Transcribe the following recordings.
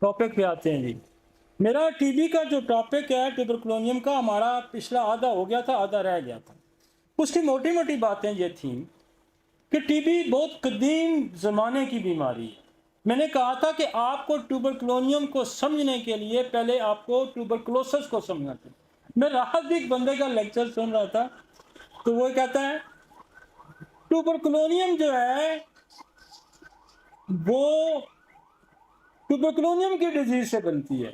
Topic पे आते हैं जी। मेरा टीबी का जो टॉपिक है ट्यूबरकुलोनियम का, हमारा पिछला आधा हो गया था, आधा रह गया था। उसकी मोटी मोटी बातें ये थी कि टीबी बहुत कदीम ज़माने की बीमारी है। मैंने कहा था कि आपको ट्यूबरकुलोनियम को समझने के लिए पहले आपको ट्यूबरकुलोसिस को समझना चाहिए। मैं राहत एक बंदे का लेक्चर सुन रहा था, तो वो कहता है ट्यूबरकुलोनियम जो है वो ट्यूबरकुलोनियम की डिजीज से बनती है।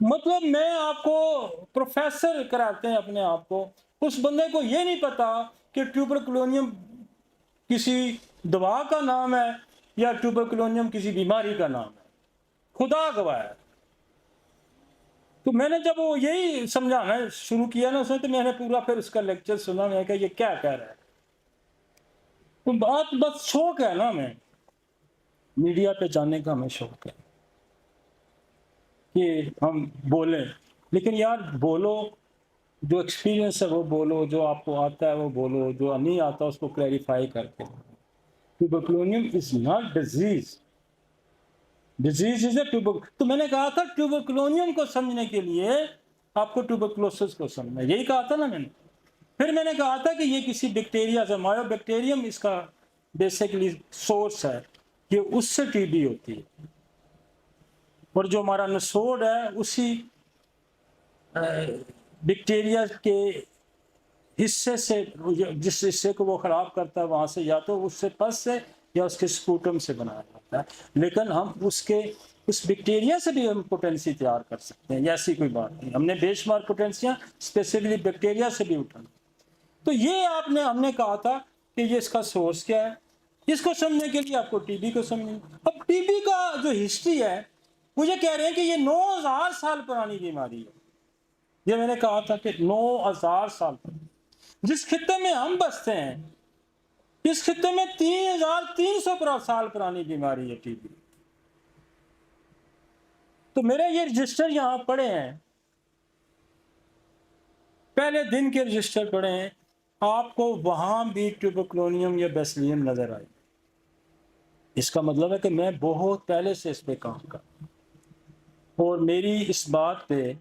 मतलब मैं आपको प्रोफेसर कराते हैं अपने आप को, उस बंदे को ये नहीं पता कि ट्यूबरकुलोनियम किसी दवा का नाम है या ट्यूबरकुलोनियम किसी बीमारी का नाम है। खुदा गवाह है। तो मैंने जब वो यही समझाना शुरू किया ना उसने, तो मैंने पूरा फिर उसका लेक्चर सुना। मैं कहा ये क्या कह रहा है। तो बात बस शौक है ना, मैं मीडिया पे जाने का हमें शौक है कि हम बोलें, लेकिन यार बोलो, जो एक्सपीरियंस है वो बोलो, जो आपको आता है वो बोलो, जो नहीं आता उसको क्लैरिफाई करके। ट्यूबरकुलोनियम is not disease, disease is a tuber. तो मैंने कहा था ट्यूबरकुलोनियम को समझने के लिए आपको ट्यूबरकुलोसिस को समझना, यही कहा था ना मैंने। फिर मैंने कहा था कि ये किसी बैक्टीरिया से, मायोबैक्टीरियम इसका बेसिकली सोर्स है, ये उससे टीबी होती है। और जो हमारा नसोड है उसी बैक्टीरिया के हिस्से से, जिस हिस्से को वो खराब करता है वहां से, या तो उससे पस से या उसके स्पूटम से बनाया जाता है। लेकिन हम उसके उस बैक्टीरिया से भी हम पोटेंसी तैयार कर सकते हैं, ऐसी कोई बात नहीं। हमने बेशुमार पोटेंसियां स्पेसिफिकली बैक्टीरिया से भी उठाई। तो ये हमने कहा था कि ये इसका सोर्स क्या है। इसको समझने के लिए आपको टीबी को समझें। अब टीबी का जो हिस्ट्री है, मुझे कह रहे हैं कि ये 9000 साल पुरानी बीमारी है। ये मैंने कहा था कि 9000 साल जिस खित्ते में हम बसते हैं, इस खित्ते में 3300 साल पुरानी बीमारी है टीबी। तो मेरे ये रजिस्टर यहां पड़े हैं, पहले दिन के रजिस्टर पड़े हैं। आपको वहां भी ट्यूबरकुलोनियम या बेसिलियम नजर आए। इसका मतलब है कि मैं बहुत पहले से इस पे काम कर, और मेरी इस बात पे,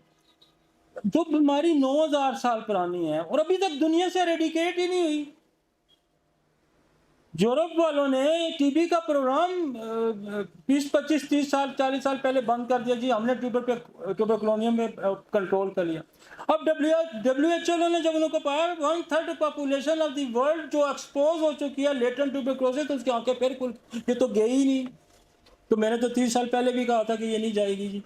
जो बीमारी 9000 साल पुरानी है और अभी तक दुनिया से रेडिकेट ही नहीं हुई। यूरोप वालों ने टीबी का प्रोग्राम 20 25 30 साल 40 साल पहले बंद कर दिया जी, हमने ट्यूबरकुलोनियम में कंट्रोल कर लिया। अब WHO ने जब उनको पाया 1/3 पॉपुलेशन ऑफ द वर्ल्ड जो एक्सपोज हो चुकी है लेटेंट ट्यूबरकुलोसिस, तो उसकी आंखें फिर खुल, ये तो गई ही नहीं। तो मैंने तो 30 साल पहले भी कहा था कि ये नहीं जाएगी जी।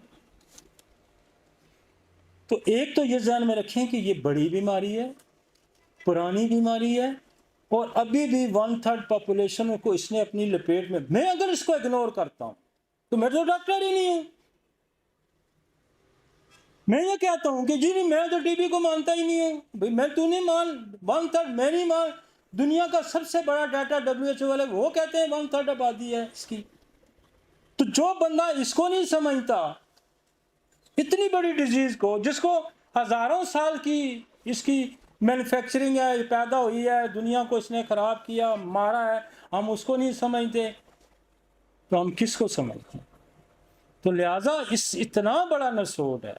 तो एक तो ये ध्यान में रखें कि ये बड़ी बीमारी है, पुरानी बीमारी है, और अभी भी 1/3 पॉपुलेशन को इसने अपनी लपेट में। मैं अगर इसको इग्नोर करता हूं तो मैं तो डॉक्टर ही नहीं हूं। मैं ये कहता हूं कि जी नहीं, मैं तो टीबी को मानता ही नहीं हूं। भाई मैं, तू नहीं मान 1/3, मैं नहीं मान। दुनिया का सबसे बड़ा डाटा WHO वाले वो कहते हैं 1/3 आबादी है इसकी। तो जो बंदा इसको नहीं समझता, इतनी बड़ी डिजीज को, जिसको हजारों साल की इसकी मैन्युफैक्चरिंग है, पैदा हुई है, दुनिया को इसने खराब किया, मारा है, हम उसको नहीं समझते, तो हम किसको समझते हैं। तो लिहाजा इस इतना बड़ा नसोड है,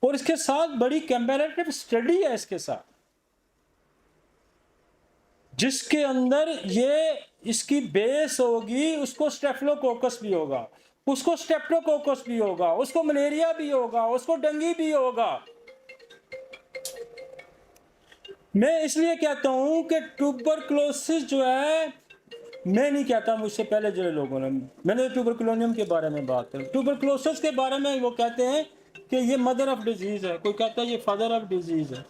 और इसके साथ बड़ी कंपैरेटिव स्टडी है इसके साथ, जिसके अंदर ये इसकी बेस होगी, उसको स्टेफिलोकोकस भी होगा, उसको स्ट्रेप्टोकोकस भी होगा, उसको मलेरिया भी होगा, उसको डेंगू भी होगा। मैं इसलिए कहता हूं कि ट्यूबरकुलोसिस जो है, मैं नहीं कहता, मुझसे पहले जो लोगों ने, मैंने ट्यूबरकुलोनियम के बारे में बात करी। ट्यूबरकुलोसिस के बारे में वो कहते हैं कि ये मदर ऑफ डिजीज है, कोई कहता है ये फादर ऑफ डिजीज है,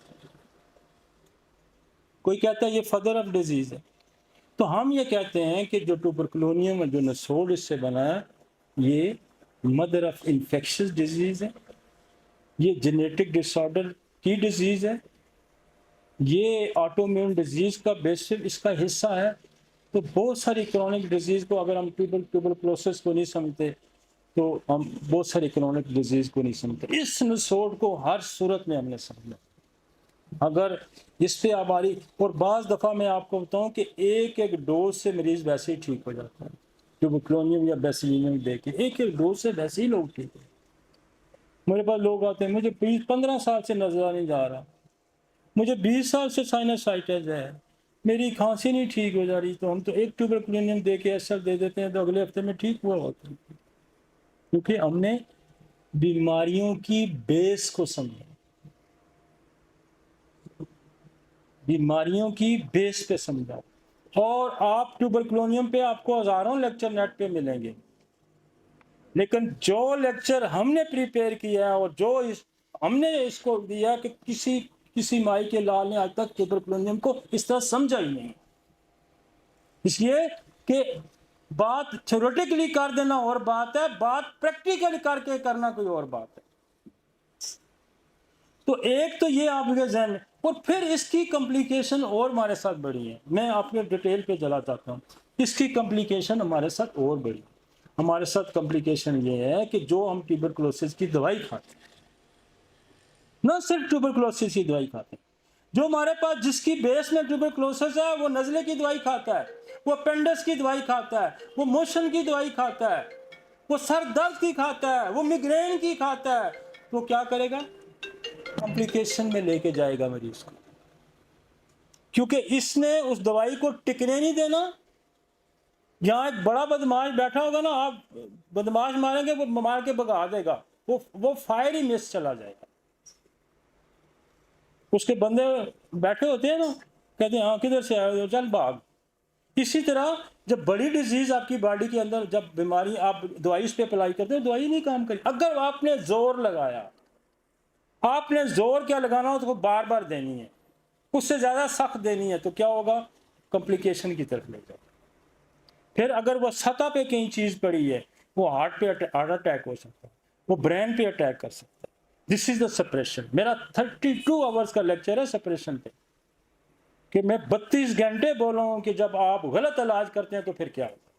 कोई कहता है ये फादर ऑफ डिजीज है। तो हम ये कहते हैं कि जो ट्यूबरकुलोनियम जो नसोड इससे बना है, ये मदर ऑफ इन्फेक्शियस डिजीज है, ये जेनेटिक डिसऑर्डर की डिजीज है, ये ऑटोइम्यून डिजीज का बेसिक इसका हिस्सा है। तो बहुत सारी क्रॉनिक डिजीज को, अगर हम ट्यूबरकुलोसिस को नहीं समझते तो हम बहुत सारी क्रॉनिक डिजीज को नहीं समझते। इस नसोड को हर सूरत में हमने समझा। अगर इस पे हमारी, और बाज़ दफ़ा मैं आपको बताऊं कि एक डोज से मरीज वैसे ही ठीक हो जाता है। ट्यूबरक्लोनियम या बेसिलियम दे के, एक एक डोज से वैसे ही लोग ठीक है। मेरे पास लोग आते हैं, मुझे 15 साल से नजर नहीं जा रहा, मुझे 20 साल से साइनसाइटिस है, मेरी खांसी नहीं ठीक हो जा रही, तो हम तो एक ट्यूबरक्लोनियम दे के असर दे देते हैं तो अगले हफ्ते में ठीक हुआ होता है, क्योंकि हमने बीमारियों की बेस को समझा, बीमारियों की बेस पे समझा। और आप ट्यूबरक्लोनियम पे आपको हजारों लेक्चर नेट पे मिलेंगे, लेकिन जो लेक्चर हमने प्रिपेयर किया है और जो हमने इसको दिया कि किसी माई के लाल ने आज तक ट्यूबरक्लोनियम को इस तरह समझा ही नहीं। इसलिए कि बात थ्योरेटिकली कर देना और बात है, बात प्रैक्टिकली करके करना कोई और बात है। तो एक तो ये आपके जहन में, और फिर इसकी कॉम्प्लिकेशन और हमारे साथ बढ़ी है। मैं आपके डिटेल पे चला जाता हूँ, इसकी कॉम्प्लिकेशन हमारे साथ और बढ़ी। हमारे साथ कॉम्प्लिकेशन ये है कि जो हम ट्यूबरक्लोसिस की दवाई खाते हैं, ना सिर्फ ट्यूबरक्लोसिस की दवाई खाते हैं, जो हमारे पास जिसकी बेस में ट्यूबरक्लोसिस है वो नज़ले की दवाई खाता है, वो अपेंडिक्स की दवाई खाता है, वो मोशन की दवाई खाता है, वो सर दर्द की खाता है, वो मिग्रेन की खाता है, तो क्या करेगा? कॉम्प्लिकेशन में लेके जाएगा मरीज को, क्योंकि इसने उस दवाई को टिकने नहीं देना। जहां एक बड़ा बदमाश बैठा होगा ना, आप बदमाश मारेंगे वो मार के भगा देगा, वो फायर ही मिस चला जाएगा। उसके बंदे बैठे होते हैं ना, कहते हैं हाँ किधर से आए हो, चल भाग। इसी तरह जब बड़ी डिजीज आपकी बॉडी के अंदर, जब बीमारी आप दवाई उस पर अप्लाई करते हो, दवाई नहीं काम करी। अगर आपने जोर लगाया, आपने जोर क्या लगाना हो तो बार बार देनी है, उससे ज्यादा सख्त देनी है, तो क्या होगा? कॉम्प्लिकेशन की तरफ ले जाओ। फिर अगर वो सतह पे कहीं चीज पड़ी है, वो हार्ट पे हार्ट अटैक हो सकता है, वो ब्रेन पे अटैक कर सकता है। This is the separation. मेरा 32 आवर्स का लेक्चर है सेपरेशन पे, कि मैं 32 घंटे बोला हूं कि जब आप गलत इलाज करते हैं तो फिर क्या होता है।